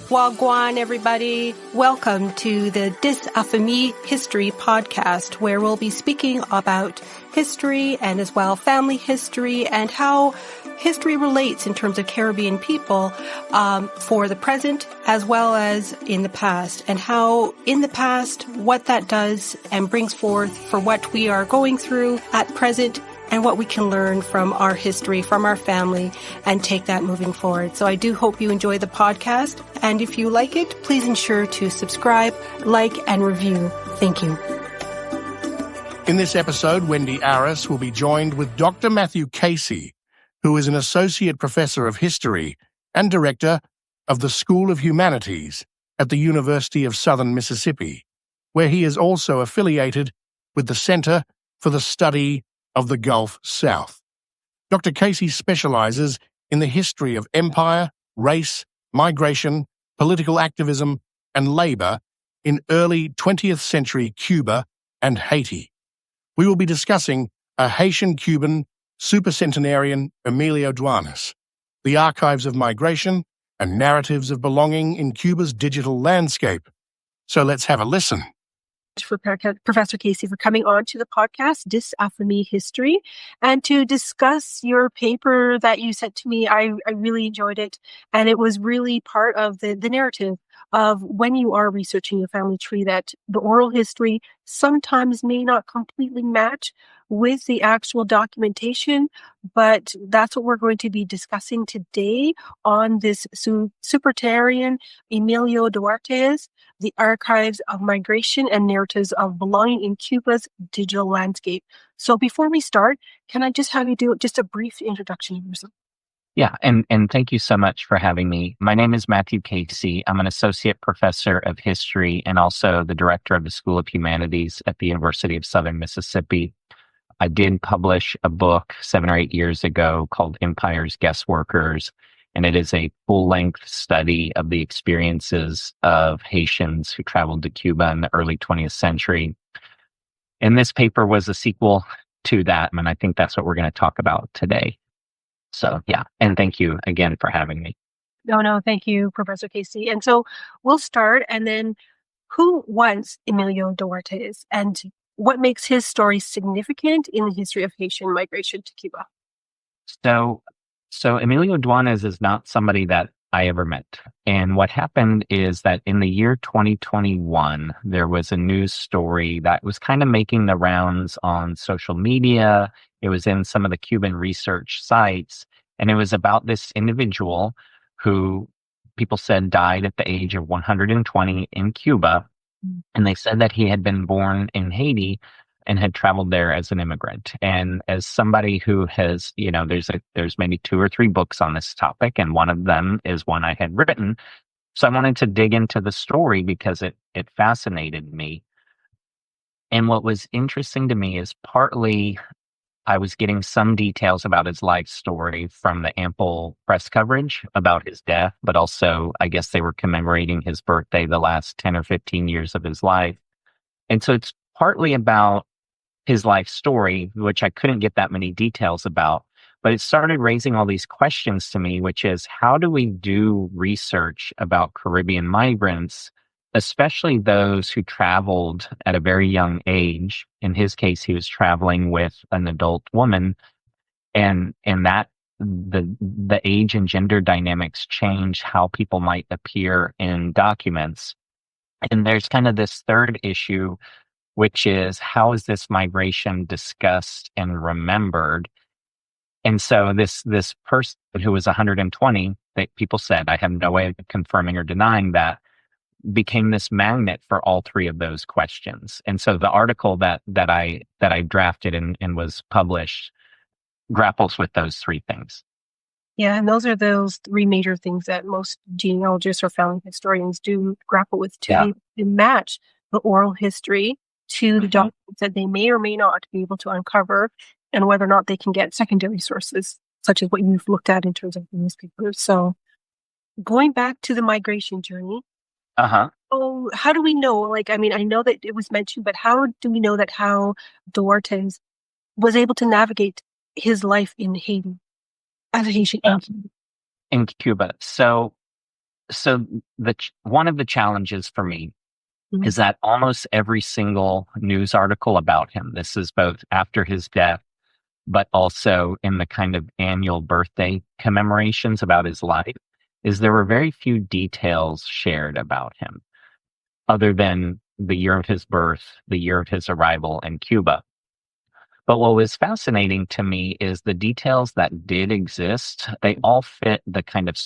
Wagwan, everybody. Welcome to the Dis-a-Famille History podcast, where we'll be speaking about history and as well family history and how history relates in terms of Caribbean people for the present as well as in the past, and how in the past what that does and brings forth for what we are going through at present and what we can learn from our history, from our family, and take that moving forward. So I do hope you enjoy the podcast. And if you like it, please ensure to subscribe, like, and review. Thank you. In this episode, Wendy Aris will be joined with Dr. Matthew Casey, who is an associate professor of history and director of the School of Humanities at the University of Southern Mississippi, where he is also affiliated with the Center for the Study of the Gulf South. Dr. Casey specializes in the history of empire, race, migration, political activism, and labor in early 20th century Cuba and Haiti. We will be discussing a Haitian-Cuban Supercentenarian, Emilio Duanes, the archives of migration and narratives of belonging in Cuba's digital landscape. So let's have a listen. For Professor Casey for coming on to the podcast, Dis-a-Famille History, and to discuss your paper that you sent to me. I really enjoyed it, and it was really part of the narrative of when you are researching a family tree, that the oral history sometimes may not completely match with the actual documentation, but that's what we're going to be discussing today on this Supercentenarian Emilio Duanes, the archives of migration and narratives of belonging in Cuba's digital landscape. So before we start, can I just have you do just a brief introduction of yourself? Yeah, and thank you so much for having me. My name is Matthew Casey. I'm an associate professor of history and also the director of the School of Humanities at the University of Southern Mississippi. I did publish a book 7 or 8 years ago called Empire's Guest Workers, and it is a full-length study of the experiences of Haitians who traveled to Cuba in the early 20th century. And this paper was a sequel to that, and I think that's what we're going to talk about today. So, yeah, and thank you again for having me. No, thank you, Professor Casey. And so we'll start, and then who was Emilio Duanes, and what makes his story significant in the history of Haitian migration to Cuba? So Emilio Duanes is not somebody that I ever met. And what happened is that in the year 2021, there was a news story that was kind of making the rounds on social media. It was in some of the Cuban research sites, and it was about this individual who people said died at the age of 120 in Cuba. And they said that he had been born in Haiti and had traveled there as an immigrant. And as somebody who has, there's maybe 2 or 3 books on this topic, and one of them is one I had written. So I wanted to dig into the story because it fascinated me. And what was interesting to me is partly I was getting some details about his life story from the ample press coverage about his death, but also I guess they were commemorating his birthday the last 10 or 15 years of his life. And so it's partly about his life story, which I couldn't get that many details about, but it started raising all these questions to me, which is how do we do research about Caribbean migrants, especially those who traveled at a very young age? In his case, he was traveling with an adult woman, and that the age and gender dynamics change how people might appear in documents. And there's kind of this third issue, which is how is this migration discussed and remembered? And so this person who was 120, that people said, I have no way of confirming or denying that, became this magnet for all 3 of those questions. And so the article that I drafted and was published grapples with those 3 things. Yeah, and those are those 3 major things that most genealogists or family historians do grapple with to match the oral history to the documents that they may or may not be able to uncover, and whether or not they can get secondary sources, such as what you've looked at in terms of the newspapers. So going back to the migration journey, oh, how do we know? I know that it was mentioned, but how do we know that how Duanes was able to navigate his life in Haiti as a Haitian? In Cuba. So So one of the challenges for me Mhm. is that almost every single news article about him, this is both after his death, but also in the kind of annual birthday commemorations about his life, is there were very few details shared about him other than the year of his birth, the year of his arrival in Cuba. But what was fascinating to me is the details that did exist. They all fit the kind of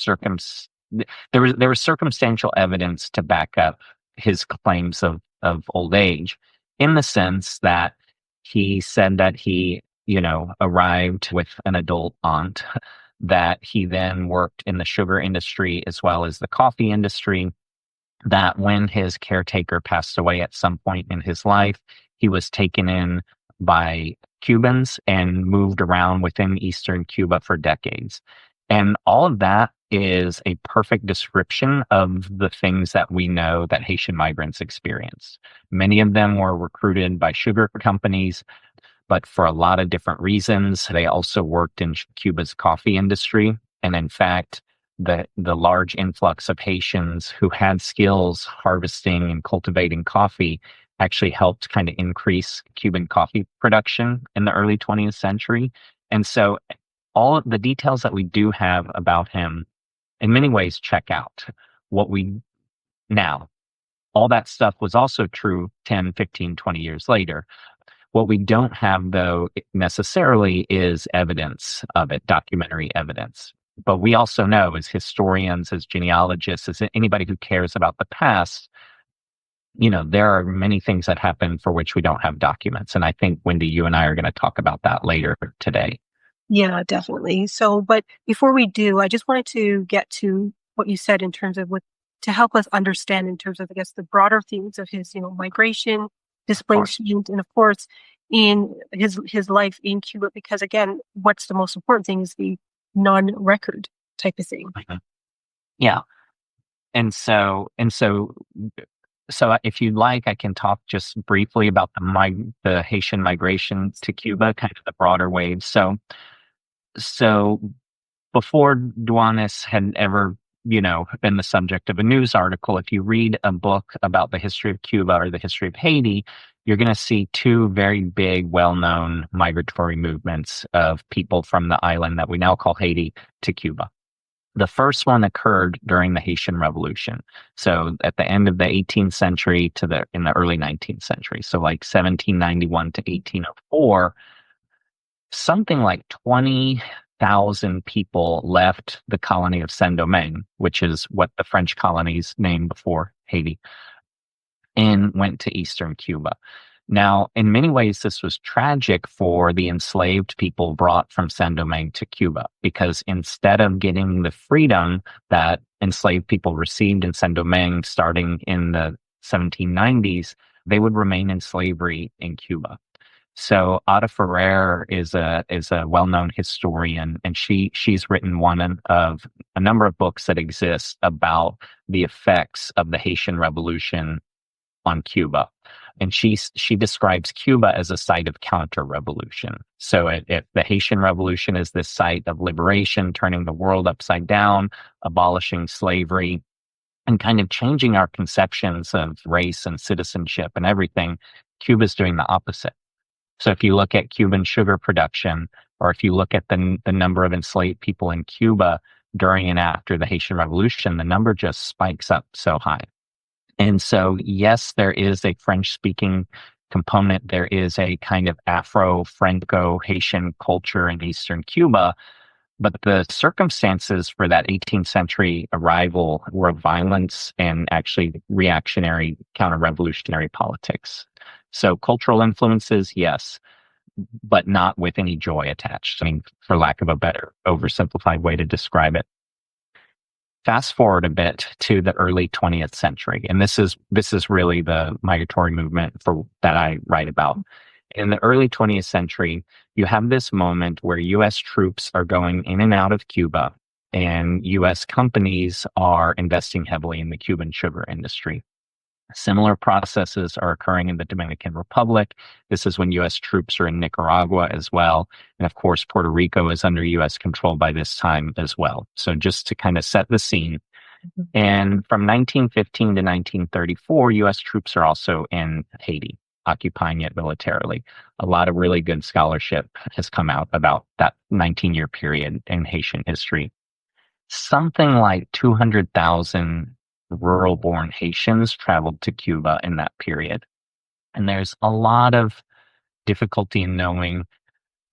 there was circumstantial evidence to back up his claims of old age, in the sense that he said that he, arrived with an adult aunt, that he then worked in the sugar industry as well as the coffee industry, that when his caretaker passed away at some point in his life, he was taken in by Cubans and moved around within Eastern Cuba for decades. And all of that is a perfect description of the things that we know that Haitian migrants experience. Many of them were recruited by sugar companies, but for a lot of different reasons. They also worked in Cuba's coffee industry. And in fact, the large influx of Haitians who had skills harvesting and cultivating coffee actually helped kind of increase Cuban coffee production in the early 20th century. And so all of the details that we do have about him in many ways check out what we now. All that stuff was also true 10, 15, 20 years later. What we don't have, though, necessarily is evidence of it, documentary evidence. But we also know, as historians, as genealogists, as anybody who cares about the past, there are many things that happen for which we don't have documents. And I think, Wendy, you and I are going to talk about that later today. Yeah, definitely. So, but before we do, I just wanted to get to what you said in terms of what to help us understand in terms of, I guess, the broader themes of his, migration, Of course. displacement, and of course, in his life in Cuba. Because again, what's the most important thing is the non-record type of thing. Mhm. Yeah. And so if you'd like, I can talk just briefly about the Haitian migration to Cuba, kind of the broader waves. So before Duanes had ever, been the subject of a news article, if you read a book about the history of Cuba or the history of Haiti, you're going to see two very big, well-known migratory movements of people from the island that we now call Haiti to Cuba. The first one occurred during the Haitian Revolution. So at the end of the 18th century in the early 19th century. So like 1791 to 1804, something like 20,000 people left the colony of Saint-Domingue, which is what the French colonies named before Haiti, and went to Eastern Cuba. Now, in many ways, this was tragic for the enslaved people brought from Saint-Domingue to Cuba, because instead of getting the freedom that enslaved people received in Saint-Domingue starting in the 1790s, they would remain in slavery in Cuba. So Ada Ferrer is a well-known historian, and she's written one of a number of books that exist about the effects of the Haitian Revolution on Cuba. And she describes Cuba as a site of counter-revolution. So if the Haitian Revolution is this site of liberation, turning the world upside down, abolishing slavery, and kind of changing our conceptions of race and citizenship and everything, Cuba's doing the opposite. So if you look at Cuban sugar production, or if you look at the number of enslaved people in Cuba during and after the Haitian Revolution, the number just spikes up so high. And so, yes, there is a French-speaking component. There is a kind of Afro-Franco-Haitian culture in Eastern Cuba, but the circumstances for that 18th century arrival were violence and actually reactionary, counter-revolutionary politics. So cultural influences, yes, but not with any joy attached. I mean, for lack of a better oversimplified way to describe it. Fast forward a bit to the early 20th century, and this is really the migratory movement that I write about. In the early 20th century, you have this moment where U.S. troops are going in and out of Cuba, and U.S. companies are investing heavily in the Cuban sugar industry. Similar processes are occurring in the Dominican Republic. This is when U.S. troops are in Nicaragua as well. And of course, Puerto Rico is under U.S. control by this time as well. So just to kind of set the scene, And from 1915 to 1934, U.S. troops are also in Haiti, occupying it militarily. A lot of really good scholarship has come out about that 19-year period in Haitian history. Something like 200,000 rural-born Haitians traveled to Cuba in that period. And there's a lot of difficulty in knowing,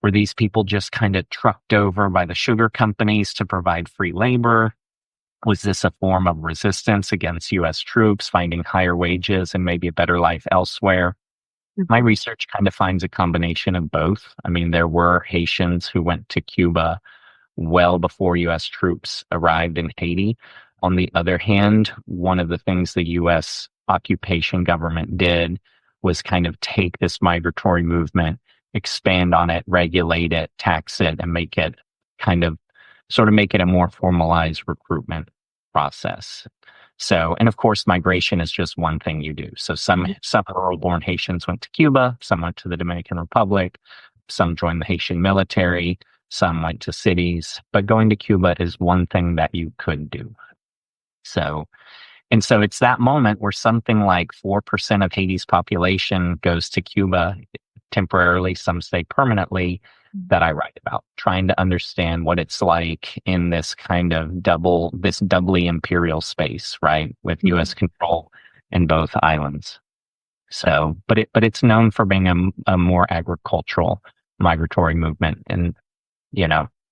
were these people just kind of trucked over by the sugar companies to provide free labor? Was this a form of resistance against U.S. troops, finding higher wages and maybe a better life elsewhere? My research kind of finds a combination of both. I mean, there were Haitians who went to Cuba well before U.S. troops arrived in Haiti. On the other hand, one of the things the U.S. occupation government did was kind of take this migratory movement, expand on it, regulate it, tax it, and make it kind of sort of make it a more formalized recruitment process. So, and of course, migration is just one thing you do. So some rural-born Haitians went to Cuba, some went to the Dominican Republic, some joined the Haitian military, some went to cities, but going to Cuba is one thing that you could do. So it's that moment where something like 4% of Haiti's population goes to Cuba temporarily, some stay permanently, that I write about, trying to understand what it's like in this kind of doubly imperial space, right, with U.S. control in both islands. So, but it's known for being a more agricultural migratory movement, and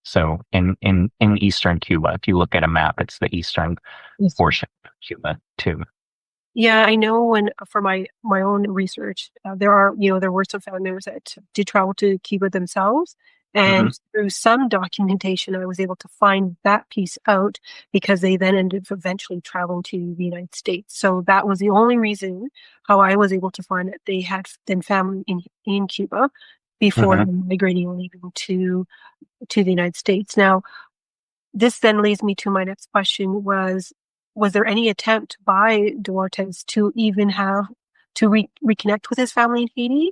so in eastern Cuba, if you look at a map, it's the eastern portion of Cuba too. Yeah, I know for my own research, there were some family members that did travel to Cuba themselves. And through some documentation, I was able to find that piece out because they then ended up eventually traveling to the United States. So that was the only reason how I was able to find that they had then family in Cuba before migrating and leaving to the United States. Now, this then leads me to my next question: was there any attempt by Duanes to even have to reconnect with his family in Haiti?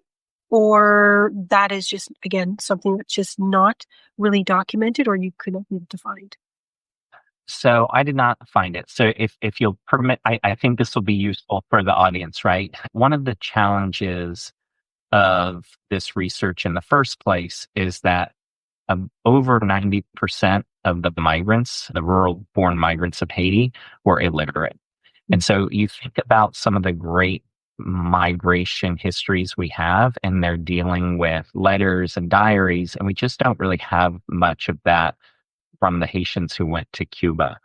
Or that is just, again, something that's just not really documented, or you could not be able to find? So I did not find it. So if you'll permit, I think this will be useful for the audience, right? One of the challenges of this research in the first place is that over 90% of the migrants, the rural-born migrants of Haiti, were illiterate. And so you think about some of the great migration histories we have, and they're dealing with letters and diaries, and we just don't really have much of that from the Haitians who went to Cuba.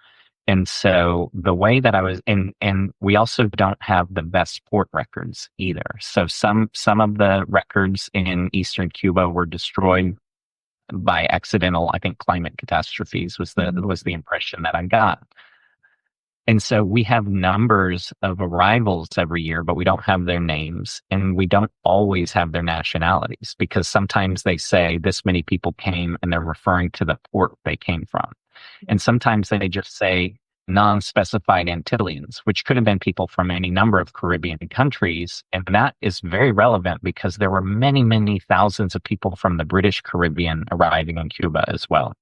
And so the way that I was, and we also don't have the best port records either. So some of the records in eastern Cuba were destroyed by accidental, I think, climate catastrophes was the impression that I got. And so we have numbers of arrivals every year, but we don't have their names, and we don't always have their nationalities, because sometimes they say this many people came and they're referring to the port they came from. And sometimes they just say non-specified Antillians, which could have been people from any number of Caribbean countries. And that is very relevant because there were many, many thousands of people from the British Caribbean arriving in Cuba as well.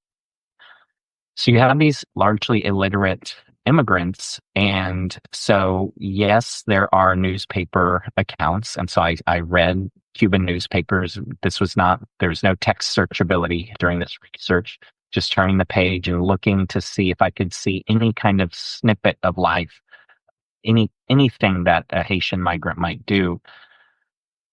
So you have these largely illiterate immigrants. And so, yes, there are newspaper accounts. And so I read Cuban newspapers. There's no text searchability during this research, just turning the page and looking to see if I could see any kind of snippet of life, anything that a Haitian migrant might do.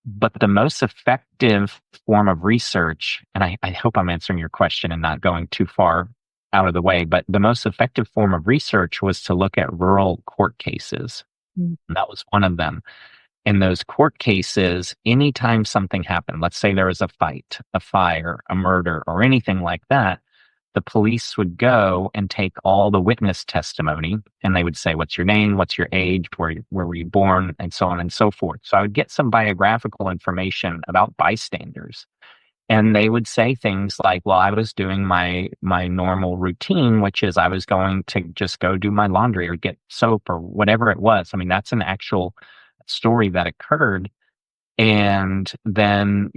But the most effective form of research, and I hope I'm answering your question and not going too far out of the way, but the most effective form of research was to look at rural court cases. That was one of them. In those court cases, anytime something happened, let's say there was a fight, a fire, a murder, or anything like that, the police would go and take all the witness testimony, and they would say, what's your name, what's your age, where were you born, and so on and so forth. So I would get some biographical information about bystanders. And they would say things like, well, I was doing my normal routine, which is I was going to just go do my laundry or get soap or whatever it was. I mean, that's an actual story that occurred. And then,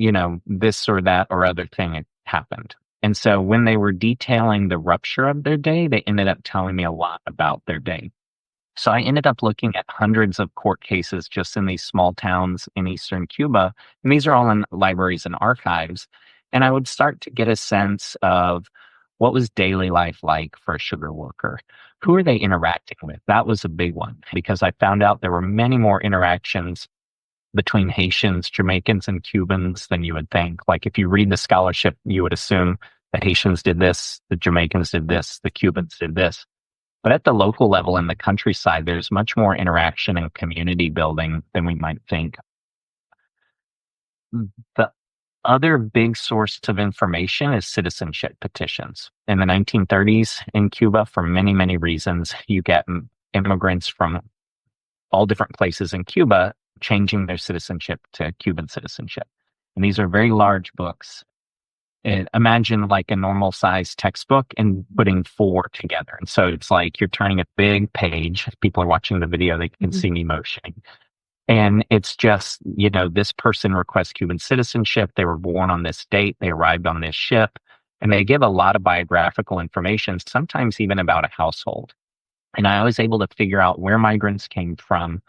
this or that or other thing happened. And so when they were detailing the rupture of their day, they ended up telling me a lot about their day. So I ended up looking at hundreds of court cases just in these small towns in eastern Cuba. And these are all in libraries and archives. And I would start to get a sense of what was daily life like for a sugar worker? Who are they interacting with? That was a big one because I found out there were many more interactions between Haitians, Jamaicans, and Cubans than you would think. Like if you read the scholarship, you would assume the Haitians did this, the Jamaicans did this, the Cubans did this. But at the local level in the countryside, there's much more interaction and community building than we might think. The other big source of information is citizenship petitions. In the 1930s in Cuba, for many, many reasons, you get immigrants from all different places in Cuba changing their citizenship to Cuban citizenship. And these are very large books. Imagine like a normal size textbook and putting 4 together. And so it's like you're turning a big page. If people are watching the video, they can see me motioning. And it's just, this person requests Cuban citizenship. They were born on this date. They arrived on this ship. And they give a lot of biographical information, sometimes even about a household. And I was able to figure out where migrants came from,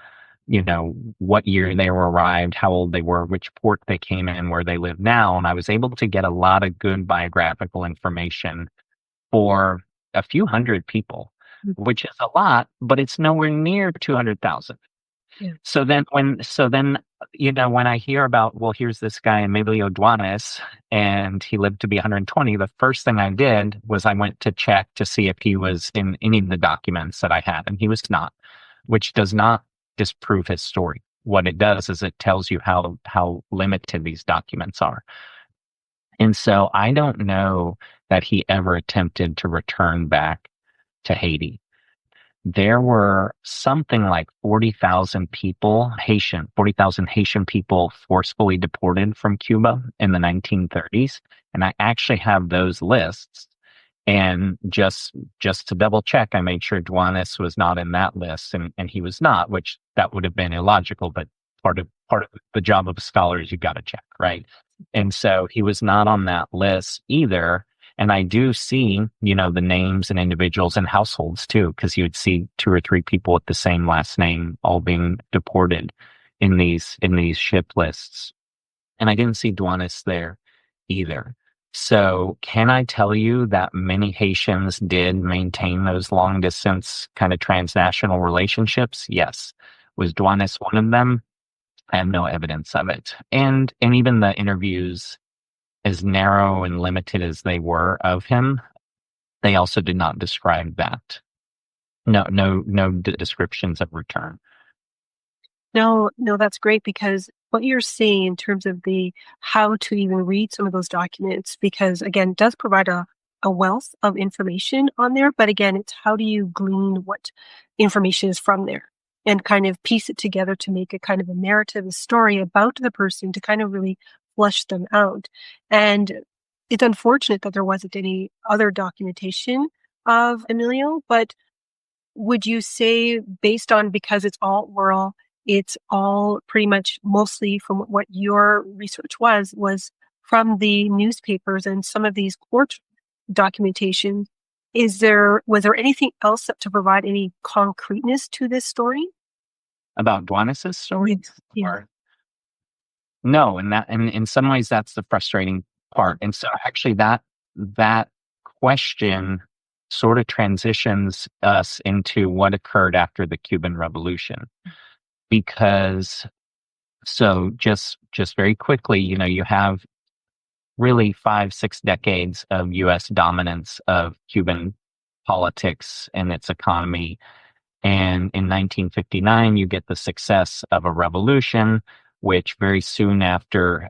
what year they were arrived, how old they were, which port they came in, where they live now. And I was able to get a lot of good biographical information for a few hundred people, which is a lot, but it's nowhere near 200,000. Yeah. So then when I hear about, well, here's this guy, Emilio Duanes, and he lived to be 120, the first thing I did was I went to check to see if he was in any of the documents that I had, and he was not, which does not disprove his story. What it does is it tells you how limited these documents are. And so I don't know that he ever attempted to return back to Haiti. There were something like 40,000 Haitian people forcefully deported from Cuba in the 1930s. And I actually have those lists. And just to double check, I made sure Duanes was not in that list, and he was not, which that would have been illogical, but part of the job of a scholar is you got to check, right? And so he was not on that list either. And I do see, the names and individuals and households too, because you would see 2 or 3 people with the same last name all being deported in these ship lists. And I didn't see Duanes there either. So can I tell you that many Haitians did maintain those long distance kind of transnational relationships? Yes. Was Duanes one of them? I have no evidence of it. And even the interviews, as narrow and limited as they were of him, they also did not describe that. No descriptions of return. No, that's great, because what you're saying in terms of the how to even read some of those documents, because again, it does provide a wealth of information on there, but again, it's how do you glean what information is from there and kind of piece it together to make a kind of a narrative, a story about the person to kind of really flush them out. And it's unfortunate that there wasn't any other documentation of Emilio, but would you say, based on, because it's all oral, it's all pretty much mostly from what your research was from the newspapers and some of these court documentation, was there anything else to provide any concreteness to this story? About Duanes' story? Yeah. Or, no, and in some ways that's the frustrating part. And so actually that question sort of transitions us into what occurred after the Cuban Revolution. Because so just very quickly, you have really 5-6 decades of US dominance of Cuban politics and its economy. And in 1959, you get the success of a revolution, which very soon after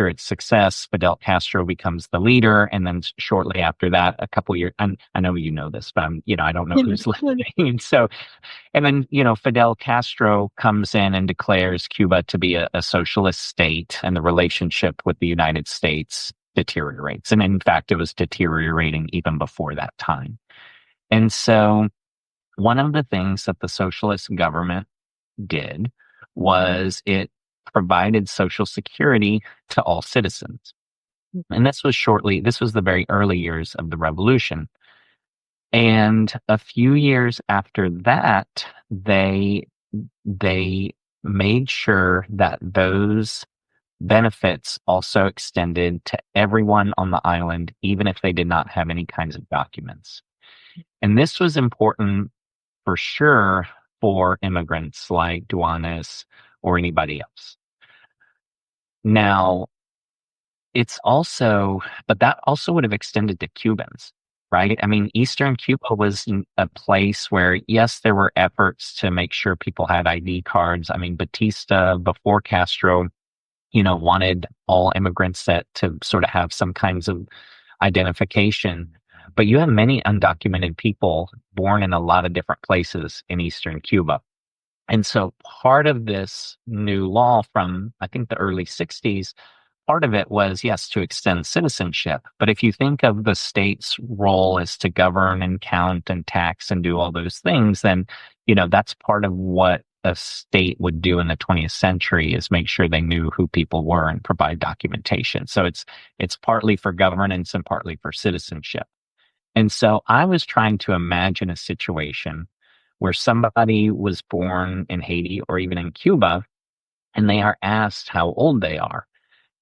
its success, Fidel Castro becomes the leader. And then shortly after that, a couple years, and I know you know this, but I don't know who's listening. And then, Fidel Castro comes in and declares Cuba to be a socialist state, and the relationship with the United States deteriorates. And in fact, it was deteriorating even before that time. And so one of the things that the socialist government did was it provided Social Security to all citizens. And this was the very early years of the revolution. And a few years after that, they made sure that those benefits also extended to everyone on the island, even if they did not have any kinds of documents. And this was important for sure for immigrants like Duanes or anybody else. Now, but that also would have extended to Cubans, right? I mean, Eastern Cuba was a place where, yes, there were efforts to make sure people had ID cards. I mean, Batista, before Castro, wanted all immigrants to sort of have some kinds of identification. But you have many undocumented people born in a lot of different places in Eastern Cuba. And so part of this new law from, I think, the early 60s, part of it was, yes, to extend citizenship. But if you think of the state's role as to govern and count and tax and do all those things, then, that's part of what a state would do in the 20th century, is make sure they knew who people were and provide documentation. So it's partly for governance and partly for citizenship. And so I was trying to imagine a situation where somebody was born in Haiti or even in Cuba, and they are asked how old they are,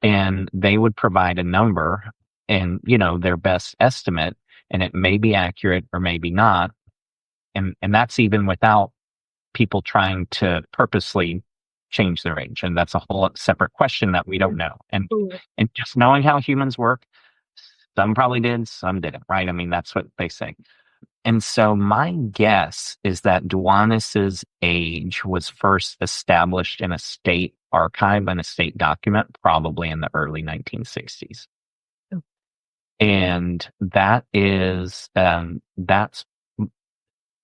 and they would provide a number and, their best estimate, and it may be accurate or maybe not. And that's even without people trying to purposely change their age. And that's a whole separate question that we don't know. And just knowing how humans work, some probably did, some didn't, right? I mean, that's what they say. And so my guess is that Duanes's age was first established in a state archive and a state document, probably in the early 1960s. Oh. And that's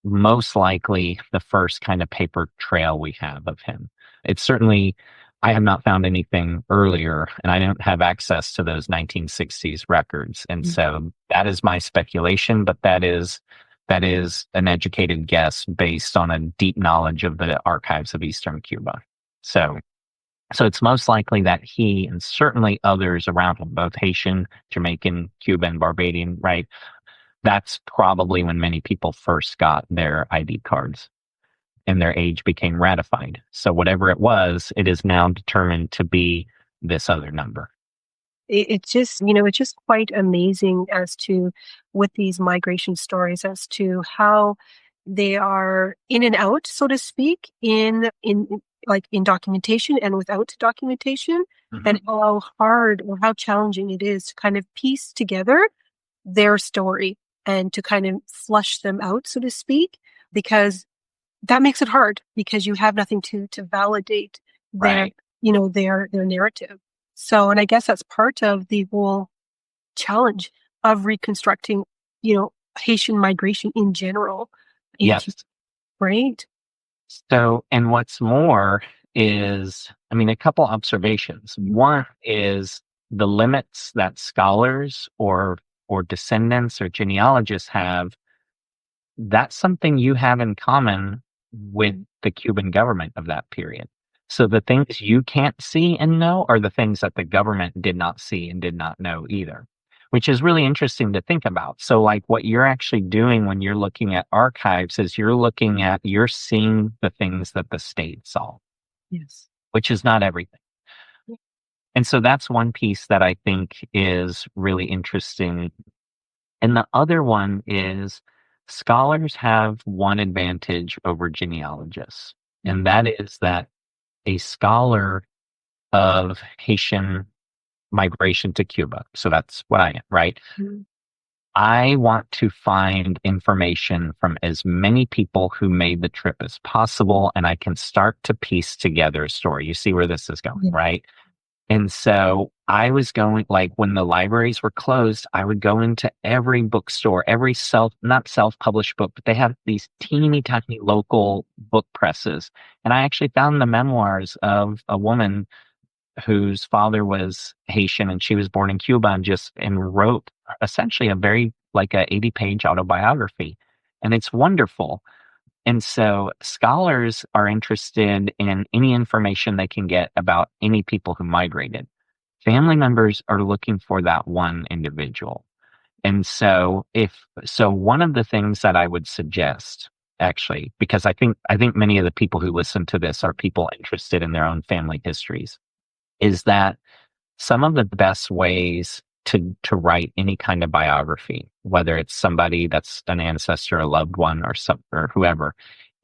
most likely the first kind of paper trail we have of him. It's certainly, I have not found anything earlier, and I don't have access to those 1960s records. And so that is my speculation, but that is an educated guess based on a deep knowledge of the archives of Eastern Cuba. So it's most likely that he and certainly others around him, both Haitian, Jamaican, Cuban, Barbadian, right? That's probably when many people first got their ID cards and their age became ratified. So whatever it was, it is now determined to be this other number. It's just, it's just quite amazing as to with these migration stories as to how they are in and out, so to speak, in documentation and without documentation, and how hard or how challenging it is to kind of piece together their story and to kind of flush them out, so to speak, because that makes it hard because you have nothing to validate their, their narrative. So, and I guess that's part of the whole challenge of reconstructing, Haitian migration in general. Yes. Right. So, and what's more is, I mean, a couple observations. One is the limits that scholars or descendants or genealogists have. That's something you have in common with the Cuban government of that period. So the things you can't see and know are the things that the government did not see and did not know either, which is really interesting to think about. So like what you're actually doing when you're looking at archives is you're seeing the things that the state saw. Yes. Which is not everything. And so that's one piece that I think is really interesting. And the other one is scholars have one advantage over genealogists, and that is that a scholar of Haitian migration to Cuba, so that's what I am, right? I want to find information from as many people who made the trip as possible, and I can start to piece together a story. You see where this is going, right? And so I was going, like when the libraries were closed, I would go into every bookstore, every not self-published book, but they have these teeny tiny local book presses. And I actually found the memoirs of a woman whose father was Haitian and she was born in Cuba and wrote essentially a very like a 80-page autobiography. And it's wonderful. And so scholars are interested in any information they can get about any people who migrated. Family members are looking for that one individual. And so one of the things that I would suggest actually, because I think many of the people who listen to this are people interested in their own family histories, is that some of the best ways to write any kind of biography, whether it's somebody that's an ancestor, a loved one, or whoever,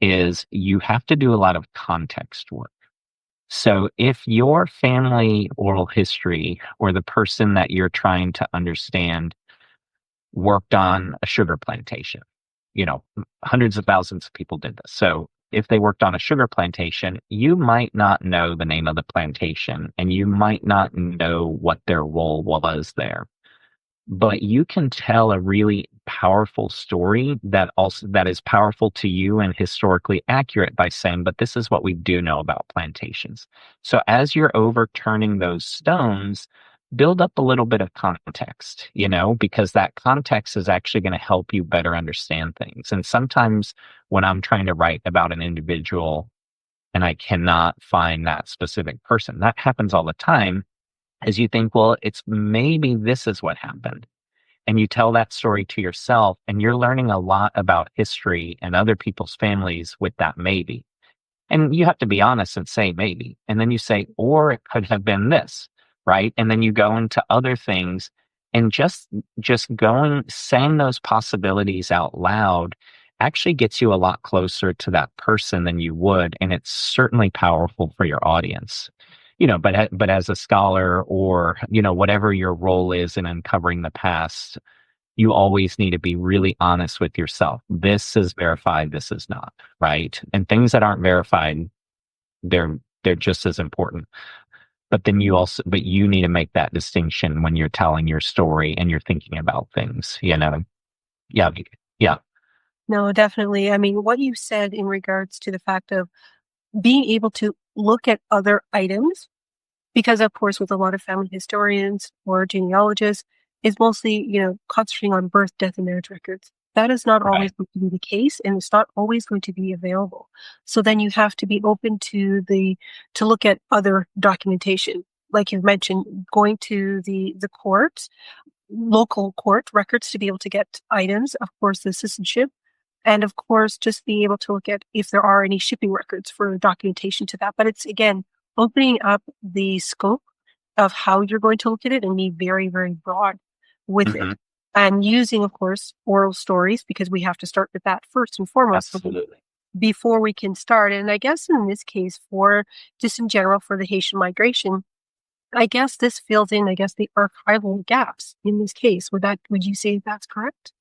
is you have to do a lot of context work. So if your family oral history or the person that you're trying to understand worked on a sugar plantation, hundreds of thousands of people did this. So if they worked on a sugar plantation, you might not know the name of the plantation and you might not know what their role was there, but you can tell a really powerful story that is powerful to you and historically accurate by saying, but this is what we do know about plantations. So as you're overturning those stones, build up a little bit of context, because that context is actually going to help you better understand things. And sometimes when I'm trying to write about an individual and I cannot find that specific person, that happens all the time, as you think, well, it's maybe this is what happened. And you tell that story to yourself, and you're learning a lot about history and other people's families with that maybe. And you have to be honest and say maybe. And then you say, or it could have been this, right? And then you go into other things, and just saying those possibilities out loud actually gets you a lot closer to that person than you would. And it's certainly powerful for your audience. But as a scholar, or, whatever your role is in uncovering the past, you always need to be really honest with yourself. This is verified, this is not, right? And things that aren't verified, they're just as important. But but you need to make that distinction when you're telling your story and you're thinking about things, Yeah, yeah. No, definitely. I mean, what you said in regards to the fact of being able to look at other items, because of course, with a lot of family historians or genealogists, is mostly, concentrating on birth, death, and marriage records. That is not always Right. going to be the case, and it's not always going to be available. So then you have to be open to look at other documentation. Like you've mentioned, going to the court, local court records to be able to get items, of course, the citizenship, and of course, just being able to look at if there are any shipping records for documentation to that. But it's again, opening up the scope of how you're going to look at it and be very, very broad with Hmm. it. And using, of course, oral stories, because we have to start with that first and foremost Absolutely. before we can start. And I guess in this case, for just in general for the Haitian migration, I guess this fills in, I guess, the archival gaps in this case. Would you say that's correct?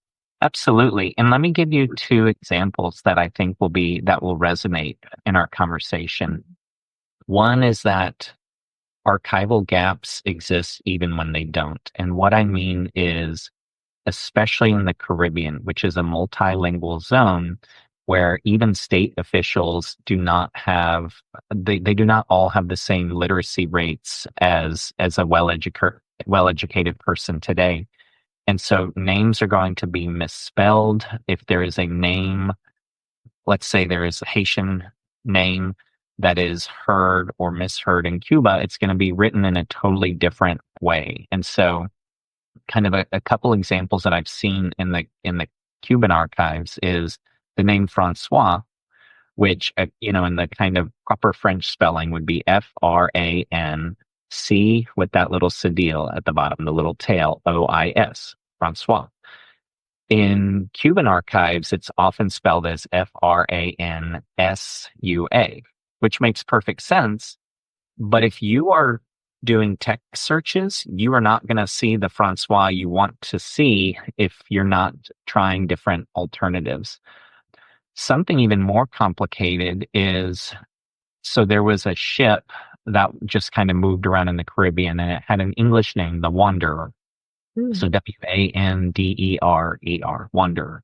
Absolutely. And let me give you two examples that I think that will resonate in our conversation. One is that archival gaps exist even when they don't. And what I mean is, especially in the Caribbean, which is a multilingual zone where even state officials they do not all have the same literacy rates as a well-educated person today. And so names are going to be misspelled. If there is a name, let's say there is a Haitian name that is heard or misheard in Cuba, it's going to be written in a totally different way. And so kind of a couple examples that I've seen in the Cuban archives is the name Francois, which, in the kind of proper French spelling would be Franc with that little cedille at the bottom, the little tail, OIS, Francois. In Cuban archives, it's often spelled as FRANSUA, which makes perfect sense. But if you are doing text searches, you are not going to see the Francois you want to see if you're not trying different alternatives. Something even more complicated is, so there was a ship that just kind of moved around in the Caribbean, and it had an English name, the Wanderer. Hmm. So Wanderer, Wanderer.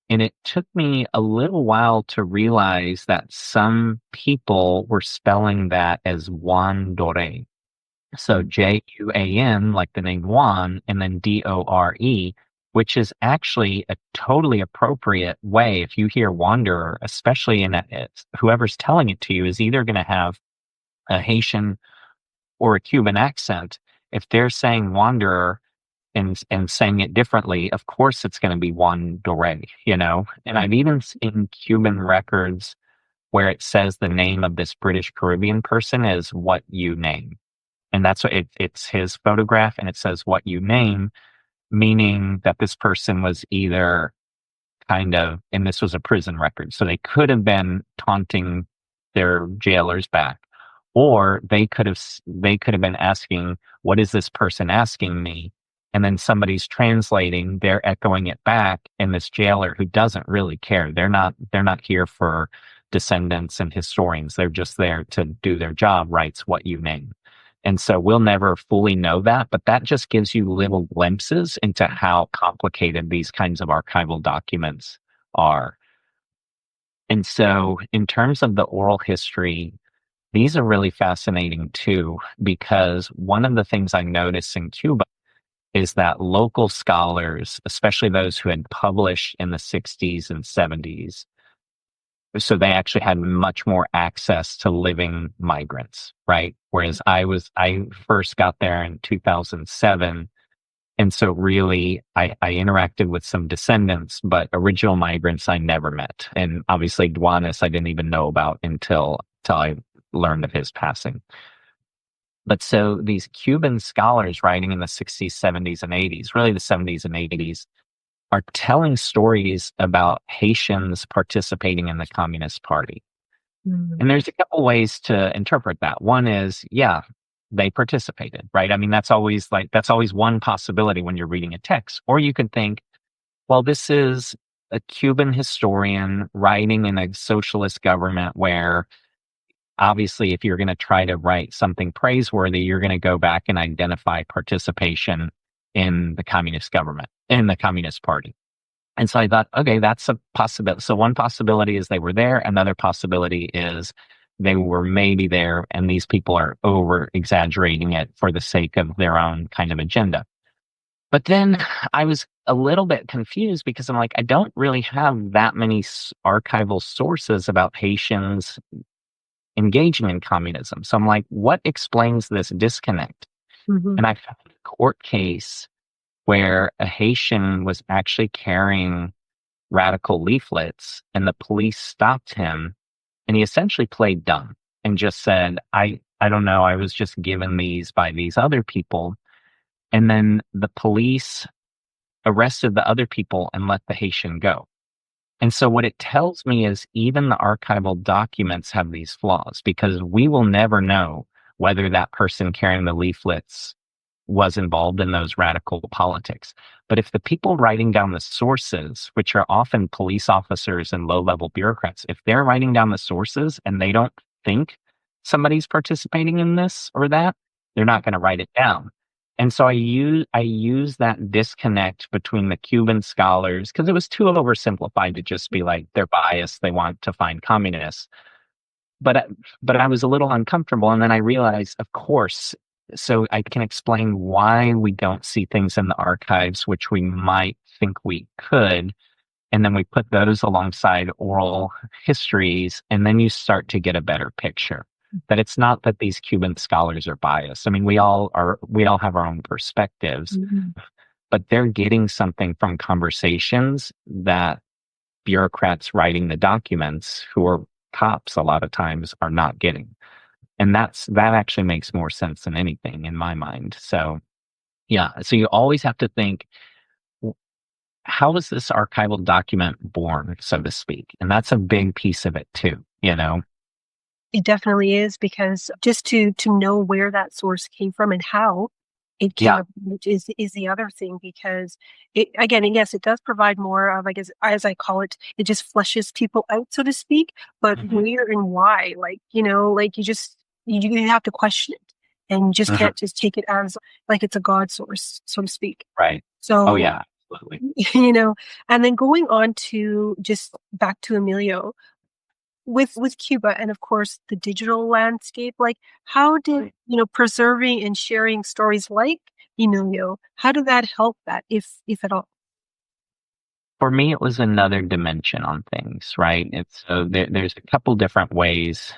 And it took me a little while to realize that some people were spelling that as Juan Dore. So Juan, like the name Juan, and then Dore, which is actually a totally appropriate way. If you hear Wanderer, especially whoever's telling it to you is either going to have a Haitian or a Cuban accent. If they're saying Wanderer, and saying it differently, of course it's going to be Juan Doré, And I've even seen Cuban records where it says the name of this British Caribbean person is what you name. And that's what it's his photograph, and it says what you name, meaning that this person was either and this was a prison record, so they could have been taunting their jailers back, or they could have been asking, what is this person asking me? And then somebody's translating, they're echoing it back, and this jailer, who doesn't really care, they're not here for descendants and historians, they're just there to do their job, writes what you name. And so we'll never fully know that, but that just gives you little glimpses into how complicated these kinds of archival documents are. And so in terms of the oral history, these are really fascinating too, because one of the things I noticed in Cuba is that local scholars, especially those who had published in the 60s and 70s, so they actually had much more access to living migrants, right? Whereas I first got there in 2007. And so really I interacted with some descendants, but original migrants I never met. And obviously Duanes I didn't even know about until I learned of his passing. But so these Cuban scholars writing in the 60s, 70s, and 80s, really the 70s and 80s, are telling stories about Haitians participating in the Communist Party. Mm. And there's a couple ways to interpret that. One is, yeah, they participated, right? I mean, that's always one possibility when you're reading a text. Or you could think, well, this is a Cuban historian writing in a socialist government where obviously if you're going to try to write something praiseworthy, you're going to go back and identify participation in the communist government, in the Communist Party. And so I thought, okay, that's a possibility. So one possibility is they were there. Another possibility is they were maybe there and these people are over exaggerating it for the sake of their own kind of agenda. But then I was a little bit confused because I'm like, I don't really have that many archival sources about Haitians engaging in communism. So I'm like, what explains this disconnect? Mhm. And I found a court case where a Haitian was actually carrying radical leaflets and the police stopped him and he essentially played dumb and just said, I don't know, I was just given these by these other people. And then the police arrested the other people and let the Haitian go. And so what it tells me is even the archival documents have these flaws because we will never know whether that person carrying the leaflets was involved in those radical politics. But if the people writing down the sources, which are often police officers and low-level bureaucrats, if they're writing down the sources and they don't think somebody's participating in this or that, they're not going to write it down. And so I use that disconnect between the Cuban scholars because it was too oversimplified to just be like they're biased, they want to find communists. But but I was a little uncomfortable, and then I realized, of course, so I can explain why we don't see things in the archives, which we might think we could, and then we put those alongside oral histories, and then you start to get a better picture. That it's not that these Cuban scholars are biased. I mean, we all have our own perspectives, Mhm. but they're getting something from conversations that bureaucrats writing the documents, who are cops a lot of times, are not getting. And that actually makes more sense than anything in my mind. So yeah, so you always have to think, how was this archival document born, so to speak? And that's a big piece of it too. It definitely is because just to know where that source came from and how it came Yeah. about is the other thing because it again, and yes, it does provide more of, I guess, as I call it, it just fleshes people out, so to speak, but Mhm. where and why, like you have to question it and you just Mhm. can't just take it as like it's a God source, so to speak. Right. Oh So, yeah, absolutely. you know, and then going on to just back to Emilio, with Cuba and of course the digital landscape, like how did, preserving and sharing stories like Emilio, how did that help that if at all? For me, it was another dimension on things, right? It's so there's a couple different ways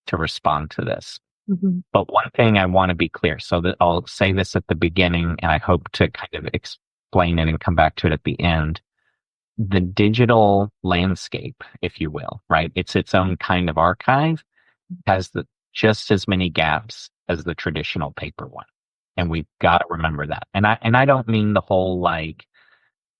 to respond to this. Mhm. But one thing I want to be clear, so that I'll say this at the beginning, and I hope to kind of explain it and come back to it at the end. The digital landscape, if you will, right? It's its own kind of archive, has just as many gaps as the traditional paper one. And we've got to remember that. And I don't mean the whole like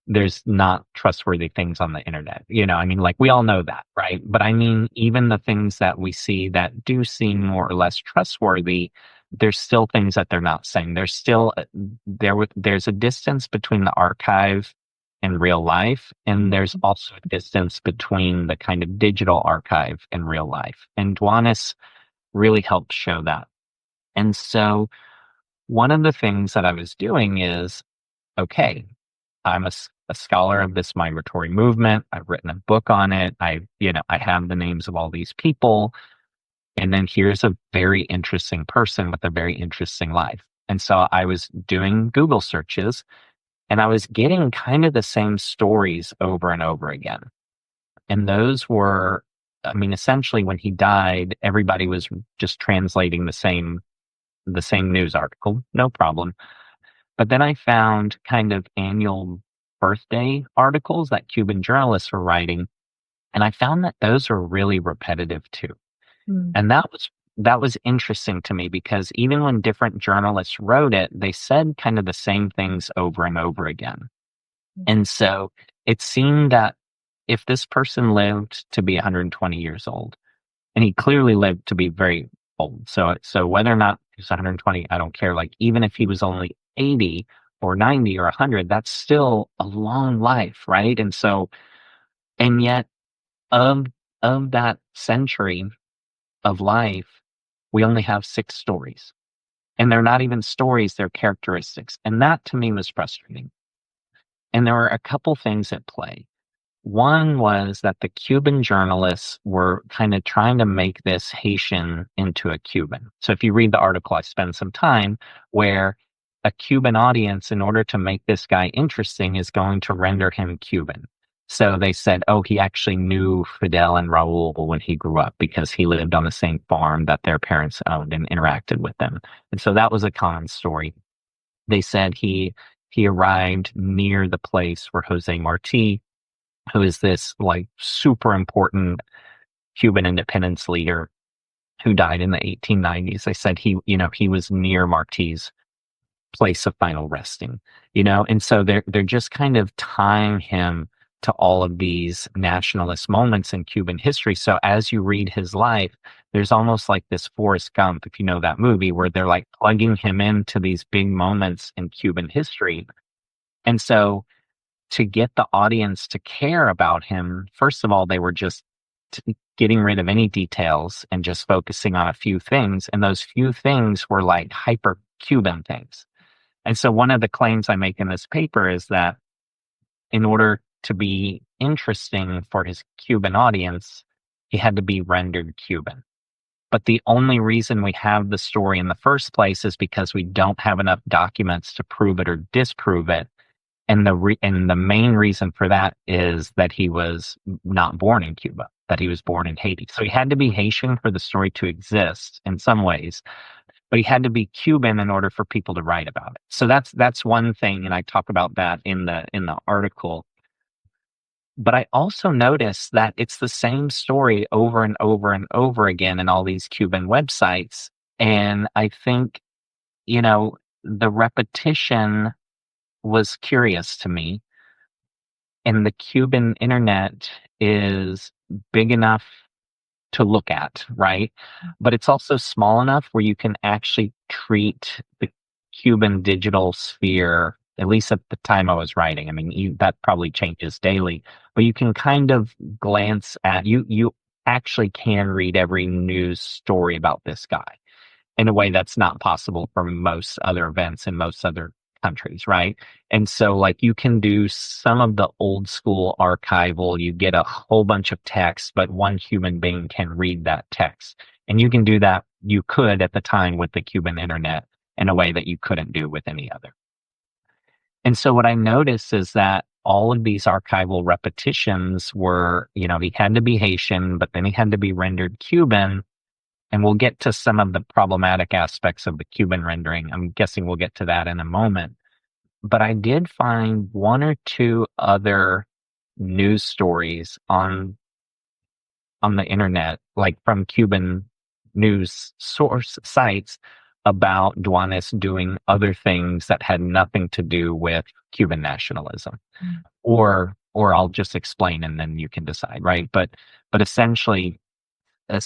there's not trustworthy things on the internet. I mean, like we all know that, right? But I mean, even the things that we see that do seem more or less trustworthy, there's still things that they're not saying. There's still there's a distance between the archive and real life, and there's also a distance between the kind of digital archive and real life. And Duanes really helped show that. And so one of the things that I was doing is, okay, I'm a scholar of this migratory movement. I've written a book on it. I have the names of all these people. And then here's a very interesting person with a very interesting life. And so I was doing Google searches and I was getting kind of the same stories over and over again. And those were, I mean, essentially when he died, everybody was just translating the same news article, no problem. But then I found kind of annual birthday articles that Cuban journalists were writing, and I found that those were really repetitive too. Mm. And that was interesting to me because even when different journalists wrote it, they said kind of the same things over and over again. And so it seemed that if this person lived to be 120 years old, and he clearly lived to be very old. So whether or not he's 120, I don't care. Like even if he was only 80 or 90 or 100, that's still a long life, right? And yet of that century of life, we only have 6 stories. And they're not even stories, they're characteristics. And that to me was frustrating. And there were a couple things at play. One was that the Cuban journalists were kind of trying to make this Haitian into a Cuban. So if you read the article, I spend some time where a Cuban audience, in order to make this guy interesting, is going to render him Cuban. So they said, oh, he actually knew Fidel and Raul when he grew up because he lived on the same farm that their parents owned and interacted with them. And so that was a common story. They said he arrived near the place where Jose Marti, who is this like super important Cuban independence leader who died in the 1890s. They said he was near Marti's place of final resting, and so they're just kind of tying him to all of these nationalist moments in Cuban history. So as you read his life, there's almost like this Forrest Gump, if you know that movie, where they're like plugging him into these big moments in Cuban history. And so to get the audience to care about him, first of all, they were just getting rid of any details and just focusing on a few things. And those few things were like hyper Cuban things. And so one of the claims I make in this paper is that in order to be interesting for his Cuban audience, he had to be rendered Cuban. But the only reason we have the story in the first place is because we don't have enough documents to prove it or disprove it. And the main reason for that is that he was not born in Cuba, that he was born in Haiti. So he had to be Haitian for the story to exist in some ways, but he had to be Cuban in order for people to write about it. So that's one thing, and I talk about that in the article. But I also noticed that it's the same story over and over and over again in all these Cuban websites. And I think, the repetition was curious to me. And the Cuban internet is big enough to look at, right? But it's also small enough where you can actually treat the Cuban digital sphere, at least at the time I was writing. I mean, that probably changes daily, but you can kind of glance at you actually can read every news story about this guy in a way that's not possible for most other events in most other countries, right? And so like you can do some of the old school archival, you get a whole bunch of text, but one human being can read that text. And you can do that, you could at the time with the Cuban internet in a way that you couldn't do with any other. And so what I noticed is that all of these archival repetitions were, he had to be Haitian, but then he had to be rendered Cuban. And we'll get to some of the problematic aspects of the Cuban rendering. I'm guessing we'll get to that in a moment. But I did find one or two other news stories on the internet, like from Cuban news source sites about Duanes doing other things that had nothing to do with Cuban nationalism. Or I'll just explain and then you can decide, right? But essentially,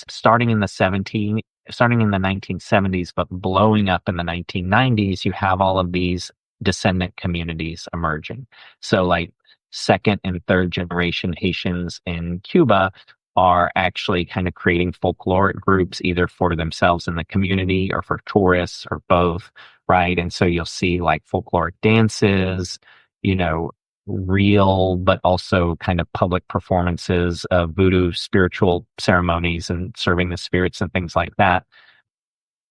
starting in the 1970s, but blowing up in the 1990s, you have all of these descendant communities emerging. So like second and third generation Haitians in Cuba are actually kind of creating folkloric groups either for themselves in the community or for tourists or both, right? And so you'll see like folkloric dances, you know, real but also kind of public performances of voodoo spiritual ceremonies and serving the spirits and things like that.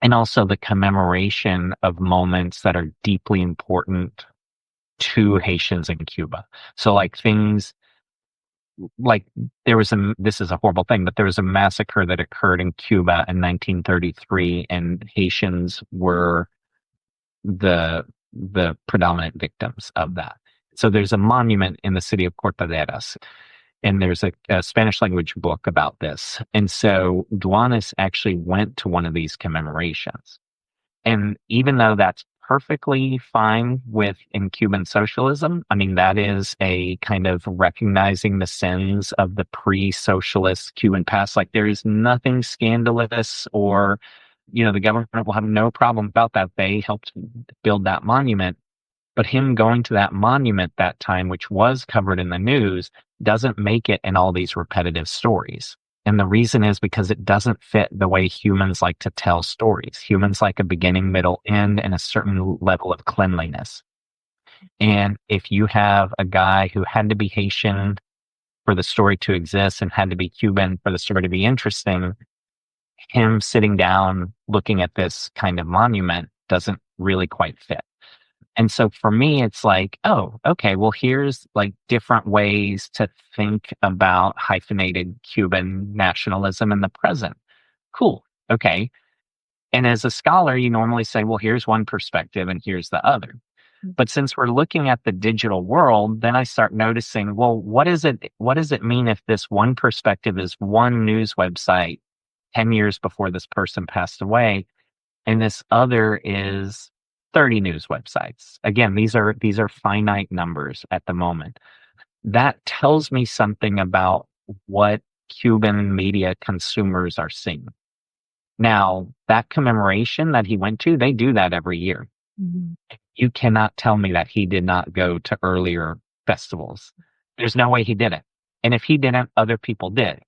And also the commemoration of moments that are deeply important to Haitians in Cuba. So like things like this is a horrible thing, but there was a massacre that occurred in Cuba in 1933 and Haitians were the predominant victims of that. So there's a monument in the city of Cortaderas, and there's a Spanish language book about this. And so Duanes actually went to one of these commemorations. And even though that's perfectly fine in Cuban socialism, I mean, that is a kind of recognizing the sins of the pre-socialist Cuban past. Like there is nothing scandalous or, the government will have no problem about that. They helped build that monument. But him going to that monument that time, which was covered in the news, doesn't make it in all these repetitive stories. And the reason is because it doesn't fit the way humans like to tell stories. Humans like a beginning, middle, end, and a certain level of cleanliness. And if you have a guy who had to be Haitian for the story to exist and had to be Cuban for the story to be interesting, him sitting down looking at this kind of monument doesn't really quite fit. And so for me, it's like, oh, okay, well, here's like different ways to think about hyphenated Cuban nationalism in the present. Cool. Okay. And as a scholar, you normally say, well, here's one perspective and here's the other. But since we're looking at the digital world, then I start noticing, well, what does it mean if this one perspective is one news website 10 years before this person passed away, and this other is 30 news websites. Again, these are finite numbers at the moment. That tells me something about what Cuban media consumers are seeing. Now, that commemoration that he went to, they do that every year. Mm-hmm. You cannot tell me that he did not go to earlier festivals. There's no way he didn't. And if he didn't, other people did.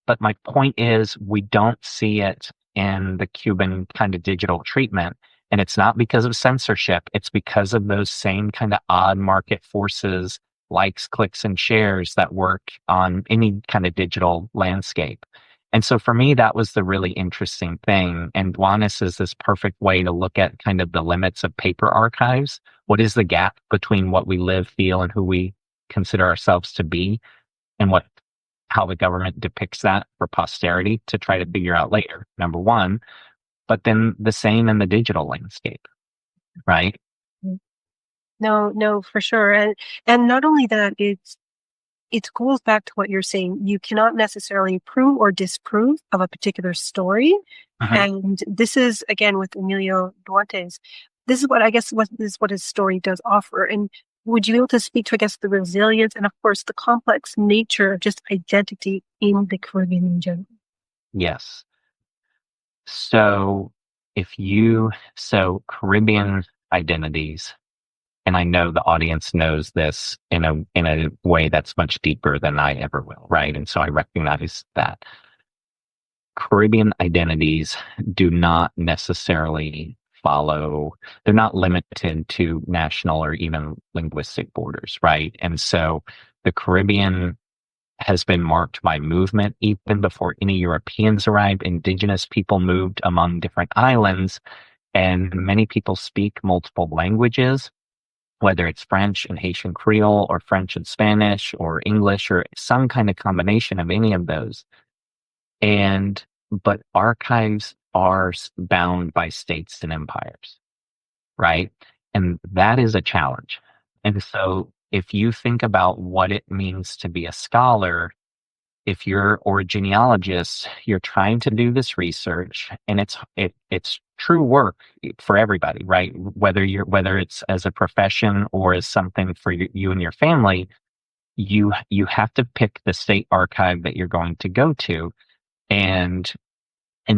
But my point is, we don't see it in the Cuban kind of digital treatment. And it's not because of censorship. It's because of those same kind of odd market forces, likes, clicks, and shares that work on any kind of digital landscape. And so for me, that was the really interesting thing. And Duanes is this perfect way to look at kind of the limits of paper archives. What is the gap between what we live, feel, and who we consider ourselves to be, and how the government depicts that for posterity to try to figure out later, number one. But then the same in the digital landscape, right? No, for sure. And not only that, it goes back to what you're saying. You cannot necessarily prove or disprove of a particular story. Uh-huh. And this is, again, with Emilio Duanes, this is what his story does offer. And would you be able to speak to, I guess, the resilience and, of course, the complex nature of just identity in the Caribbean in general? Yes. So Caribbean identities, and I know the audience knows this in a way that's much deeper than I ever will, right? And so I recognize that Caribbean identities do not necessarily they're not limited to national or even linguistic borders, right? And so the Caribbean has been marked by movement. Even before any Europeans arrived, indigenous people moved among different islands, and many people speak multiple languages, whether it's French and Haitian Creole or French and Spanish or English or some kind of combination of any of those. But archives are bound by states and empires, right? And that is a challenge. And so if you think about what it means to be a scholar, if you're or a genealogist, you're trying to do this research, and it's true work for everybody, right? Whether it's as a profession or as something for you and your family, you have to pick the state archive that you're going to go to, and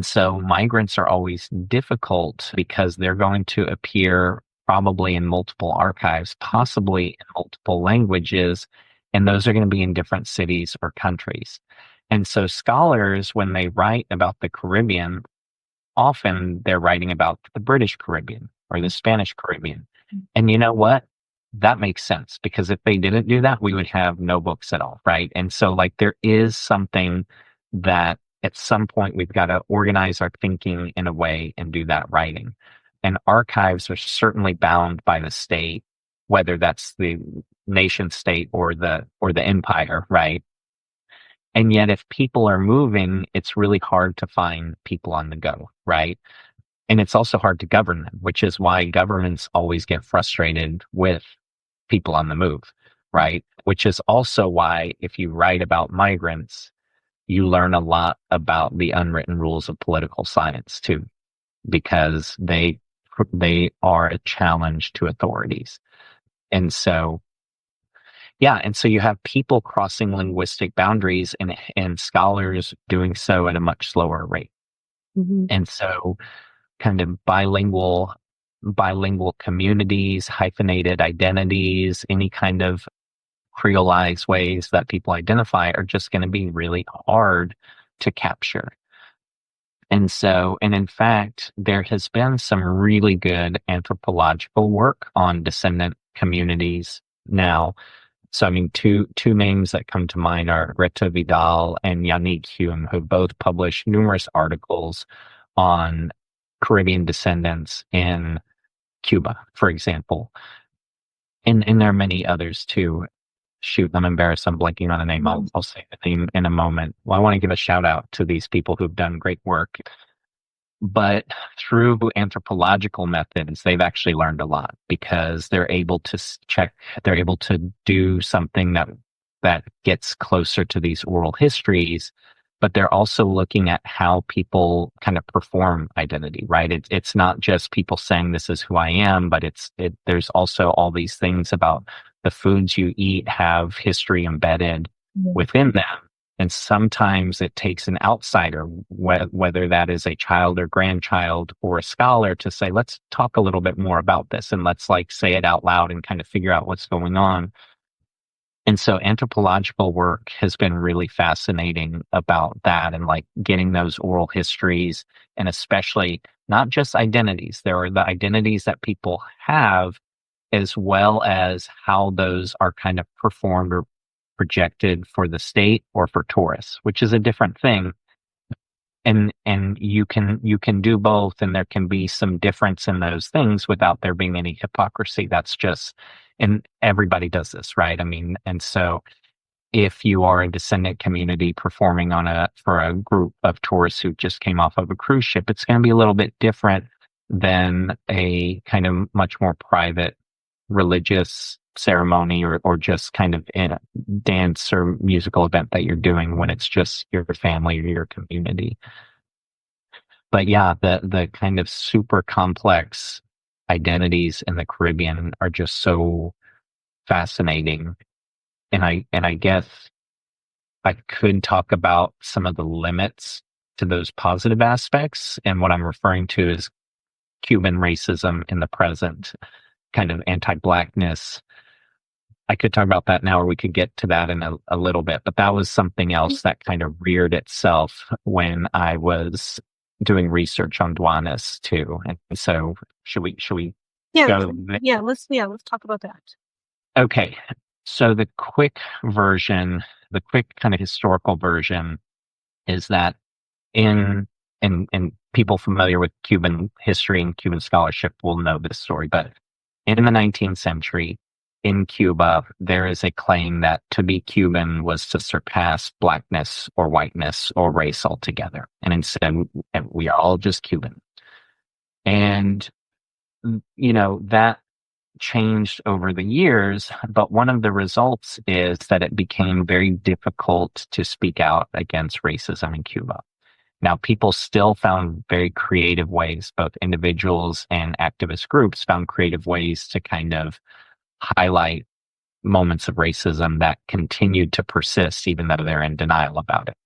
so migrants are always difficult because they're going to appear probably in multiple archives, possibly in multiple languages, and those are going to be in different cities or countries. And so scholars, when they write about the Caribbean, often they're writing about the British Caribbean or the Spanish Caribbean. And you know what? That makes sense, because if they didn't do that, we would have no books at all, right? And so, like, there is something that at some point we've got to organize our thinking in a way and do that writing. And archives are certainly bound by the state, whether that's the nation state or the empire, right? And yet, if people are moving, it's really hard to find people on the go, right? And it's also hard to govern them, which is why governments always get frustrated with people on the move, right? Which is also why, if you write about migrants, you learn a lot about the unwritten rules of political science too, because they are a challenge to authorities. And so, yeah, and so you have people crossing linguistic boundaries, and scholars doing so at a much slower rate. Mm-hmm. And so kind of bilingual communities, hyphenated identities, any kind of creolized ways that people identify are just going to be really hard to capture. And so, and in fact, there has been some really good anthropological work on descendant communities now. So, I mean, two names that come to mind are Greta Vidal and Yannick Hume, who both published numerous articles on Caribbean descendants in Cuba, for example. And there are many others too. Shoot, I'm embarrassed. I'm blanking on a name. I'll say the name in a moment. Well, I want to give a shout out to these people who've done great work. But through anthropological methods, they've actually learned a lot, because they're able to they're able to do something that gets closer to these oral histories, but they're also looking at how people kind of perform identity, right? It's not just people saying this is who I am, but there's also all these things about the foods you eat have history embedded within them. And sometimes it takes an outsider, whether that is a child or grandchild or a scholar, to say, let's talk a little bit more about this, and let's say it out loud and kind of figure out what's going on. And so anthropological work has been really fascinating about that, and like getting those oral histories, and especially not just identities. There are the identities that people have, as well as how those are kind of performed or projected for the state or for tourists, which is a different thing. And you can do both, and there can be some difference in those things without there being any hypocrisy. That's just, and everybody does this, right? I mean, and so if you are a descendant community performing for a group of tourists who just came off of a cruise ship, it's going to be a little bit different than a kind of much more private religious ceremony or just kind of in a dance or musical event that you're doing when it's just your family or your community. But yeah, the kind of super complex identities in the Caribbean are just so fascinating. And I guess I could talk about some of the limits to those positive aspects. And what I'm referring to is Cuban racism in the present, kind of anti-Blackness. I could talk about that now, or we could get to that in a little bit, but that was something else that kind of reared itself when I was doing research on Duanes too. And so should we go? Let's talk about that. Okay. So the quick kind of historical version is that in people familiar with Cuban history and Cuban scholarship will know this story, but in the 19th century, in Cuba, there is a claim that to be Cuban was to surpass blackness or whiteness or race altogether. And instead, we are all just Cuban. And, that changed over the years, but one of the results is that it became very difficult to speak out against racism in Cuba. Now, people still found very creative ways, both individuals and activist groups found creative ways to kind of highlight moments of racism that continued to persist, even though they're in denial about it.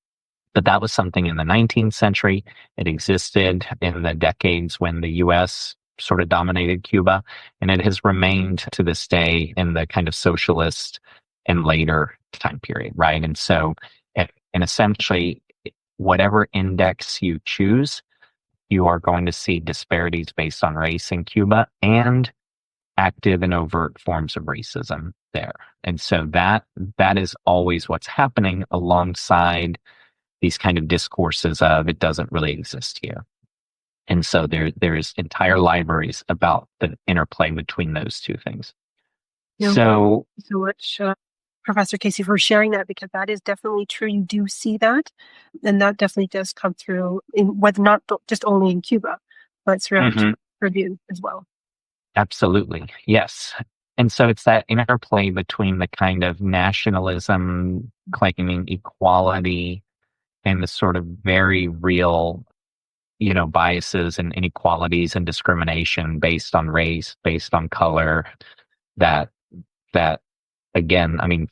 But that was something in the 19th century. It existed in the decades when the US sort of dominated Cuba, and it has remained to this day in the kind of socialist and later time period, right? And so, and essentially, whatever index you choose, you are going to see disparities based on race in Cuba and active and overt forms of racism there. And so that is always what's happening alongside these kind of discourses of it doesn't really exist here. And so there's entire libraries about the interplay between those two things. So thank you so much, Professor Casey, for sharing that, because that is definitely true. You do see that, and that definitely does come through in whether not just only in Cuba, but throughout the Caribbean as well. Absolutely, yes. And so it's that interplay between the kind of nationalism claiming equality and the sort of very real, biases and inequalities and discrimination based on race, based on color, that again, I mean,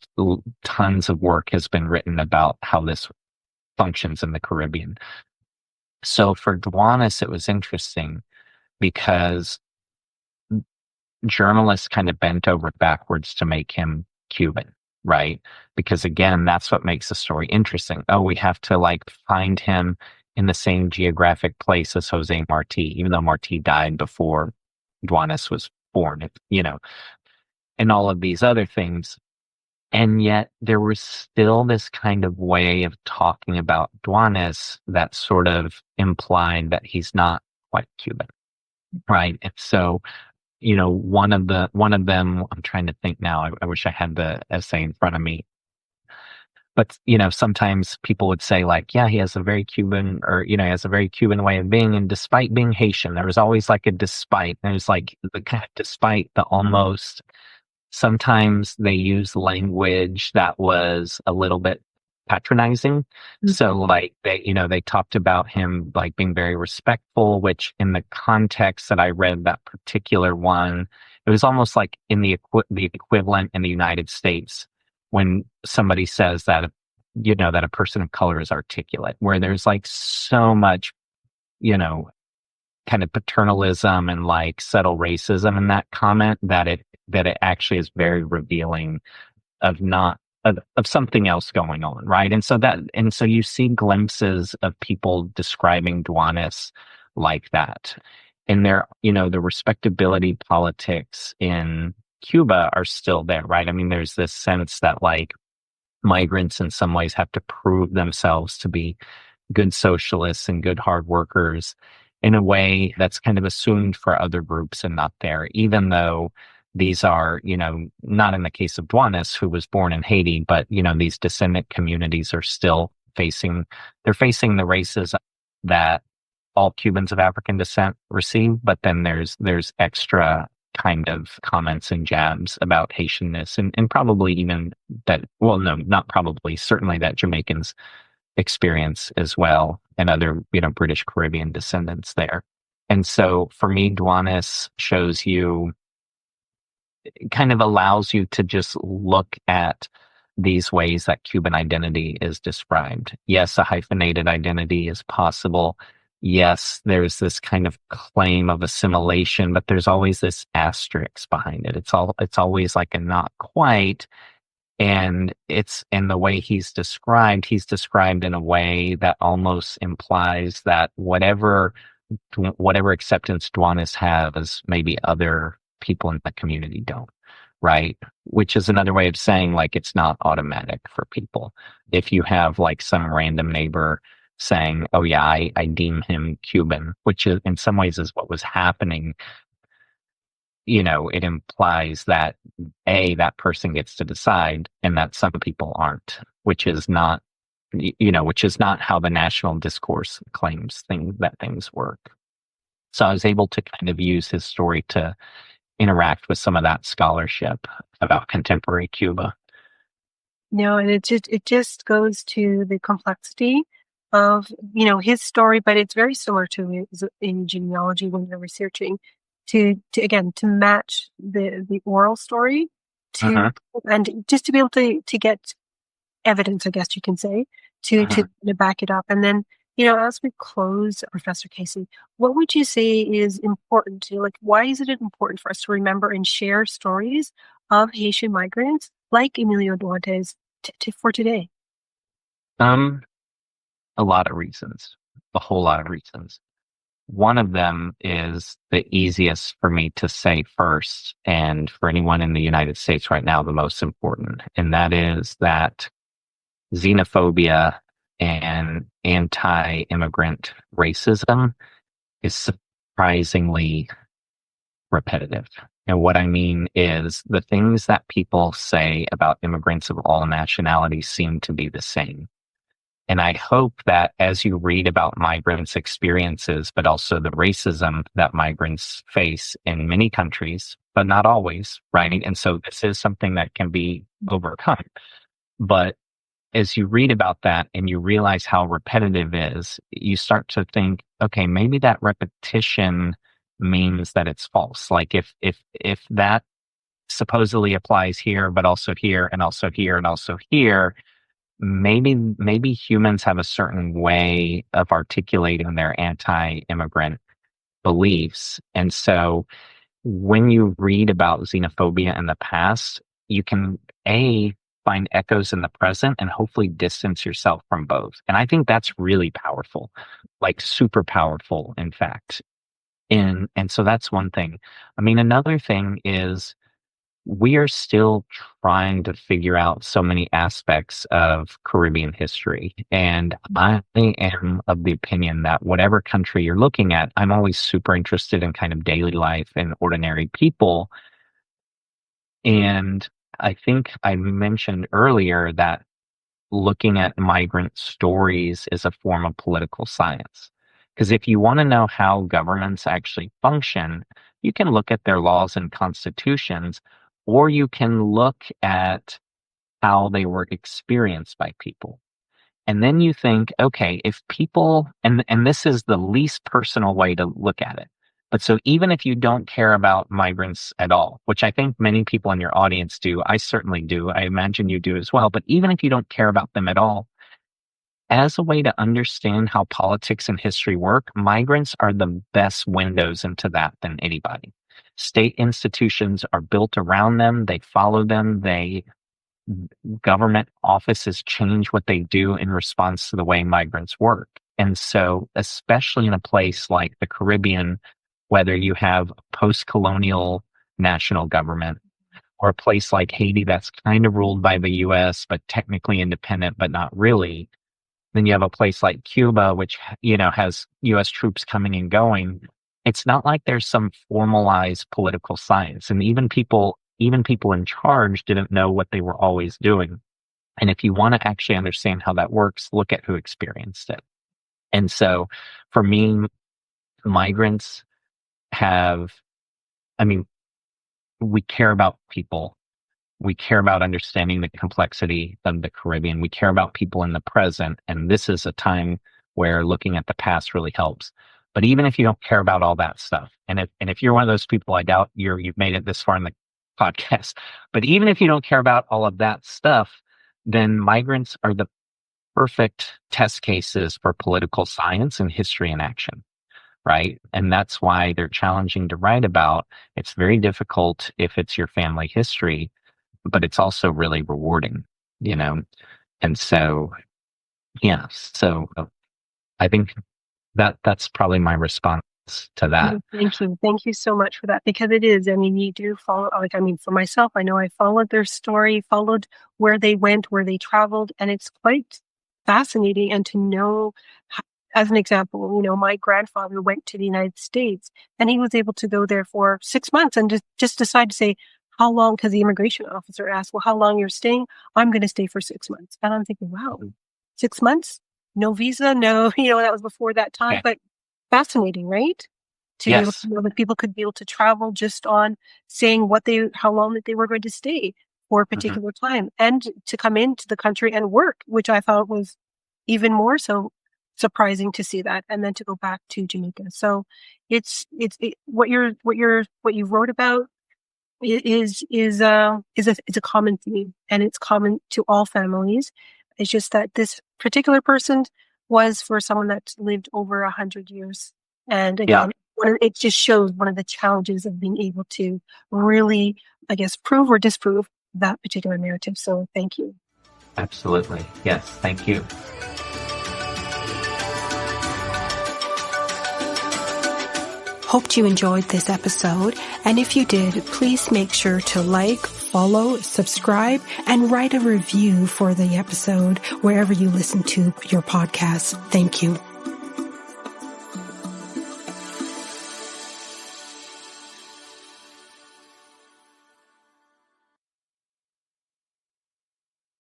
tons of work has been written about how this functions in the Caribbean. So for Duanes, it was interesting because journalists kind of bent over backwards to make him Cuban, right? Because again, that's what makes the story interesting. Oh, we have to find him in the same geographic place as Jose Marti, even though Marti died before Duanes was born, and all of these other things. And yet there was still this kind of way of talking about Duanes that sort of implied that he's not quite Cuban, right? And so, one of them, I'm trying to think now, I wish I had the essay in front of me. But, sometimes people would say yeah, he has a very Cuban, or, he has a very Cuban way of being. And despite being Haitian, there was always a despite. There's the kind of despite the almost, sometimes they use language that was a little bit patronizing. Mm-hmm. So they talked about him being very respectful, which in the context that I read that particular one, it was almost like in the equivalent in the United States when somebody says that, that a person of color is articulate, where there's so much, kind of paternalism and subtle racism in that comment that it actually is very revealing of something else going on, right? And so you see glimpses of people describing Duanes like that. And the respectability politics in Cuba are still there, right? I mean, there's this sense that migrants in some ways have to prove themselves to be good socialists and good hard workers in a way that's kind of assumed for other groups and not there, even though these are, not in the case of Duanes, who was born in Haiti, but, these descendant communities are still facing the racism that all Cubans of African descent receive. But then there's extra kind of comments and jabs about Haitianness and probably even that, well, no, not probably, certainly that Jamaicans experience as well, and other, British Caribbean descendants there. And so for me, Duanes shows you, kind of allows you to just look at these ways that Cuban identity is described. Yes, a hyphenated identity is possible. Yes, there's this kind of claim of assimilation, but there's always this asterisk behind it. It's always a not quite. And it's in the way he's described in a way that almost implies that whatever acceptance Duanes has, maybe other people in the community don't, right? Which is another way of saying it's not automatic for people. If you have some random neighbor saying, oh yeah, I deem him Cuban, which is in some ways is what was happening it implies that that person gets to decide and that some people aren't, which is not, which is not how the national discourse claims that things work. So I was able to kind of use his story to interact with some of that scholarship about contemporary Cuba. No, and it just goes to the complexity of, his story, but it's very similar to his in genealogy when you're researching to again to match the oral story to Uh-huh, and just to be able to get evidence, I guess you can say, uh-huh. to back it up. And then, as we close, Professor Casey, what would you say is important to, like, why is it important for us to remember and share stories of Haitian migrants like Emilio Duanes for today? Um, a lot of reasons, a whole lot of reasons. One of them is the easiest for me to say first, and for anyone in the United States right now, the most important. And that is that xenophobia and anti immigrant racism is surprisingly repetitive. And what I mean is the things that people say about immigrants of all nationalities seem to be the same. And I hope that as you read about migrants' experiences, but also the racism that migrants face in many countries, but not always, right? And so this is something that can be overcome. But as you read about that and you realize how repetitive it is, you start to think, okay, maybe that repetition means that it's false. Like if that supposedly applies here, but also here and also here and also here, maybe humans have a certain way of articulating their anti-immigrant beliefs. And so when you read about xenophobia in the past, you can find echoes in the present and hopefully distance yourself from both. And I think that's really powerful, like super powerful, in fact. And so that's one thing. I mean, another thing is we are still trying to figure out so many aspects of Caribbean history. And I am of the opinion that whatever country you're looking at, I'm always super interested in kind of daily life and ordinary people. And I think I mentioned earlier that looking at migrant stories is a form of political science. Because if you want to know how governments actually function, you can look at their laws and constitutions, or you can look at how they were experienced by people. And then you think, okay, if people, and this is the least personal way to look at it. But so even if you don't care about migrants at all, which I think many people in your audience do, I certainly do. I imagine you do as well. But even if you don't care about them at all, as a way to understand how politics and history work, migrants are the best windows into that than anybody. State institutions are built around them. They follow them. Government offices change what they do in response to the way migrants work. And so, especially in a place like the Caribbean, whether you have a post-colonial national government or a place like Haiti that's kind of ruled by the US, but technically independent, but not really. Then you have a place like Cuba, which, has US troops coming and going. It's not like there's some formalized political science. And even people in charge didn't know what they were always doing. And if you want to actually understand how that works, look at who experienced it. And so for me, migrants have, I mean, we care about people. We care about understanding the complexity of the Caribbean. We care about people in the present. And this is a time where looking at the past really helps. But even if you don't care about all that stuff, and if you're one of those people, I doubt you've made it this far in the podcast. But even if you don't care about all of that stuff, then migrants are the perfect test cases for political science and history in action, right? And that's why they're challenging to write about. It's very difficult if it's your family history, but it's also really rewarding, you know? And so, yeah, so I think that's probably my response to that. No, thank you. Thank you so much for that because it is. I mean, you do follow, like, I mean, for myself, I know I followed their story, followed where they went, where they traveled, and it's quite fascinating. And to know as an example, my grandfather went to the United States and he was able to go there for 6 months and just decide to say, how long, because the immigration officer asked, well, how long you're staying? I'm going to stay for 6 months. And I'm thinking, wow, 6 months, no visa, no, that was before that time, Okay. but fascinating, right? To be able Yes. to know that people could be able to travel just on saying how long that they were going to stay for a particular time, and to come into the country and work, which I thought was even more so surprising to see that, and then to go back to Jamaica. So what you wrote about is a common theme, and it's common to all families. It's just that this particular person was for someone that's lived over 100 years. And Yeah, again, it just shows one of the challenges of being able to really, I guess, prove or disprove that particular narrative. So thank you. absolutely. Yes. Thank you. Hoped you enjoyed this episode, and if you did, please make sure to like, follow, subscribe, and write a review for the episode wherever you listen to your podcast. Thank you.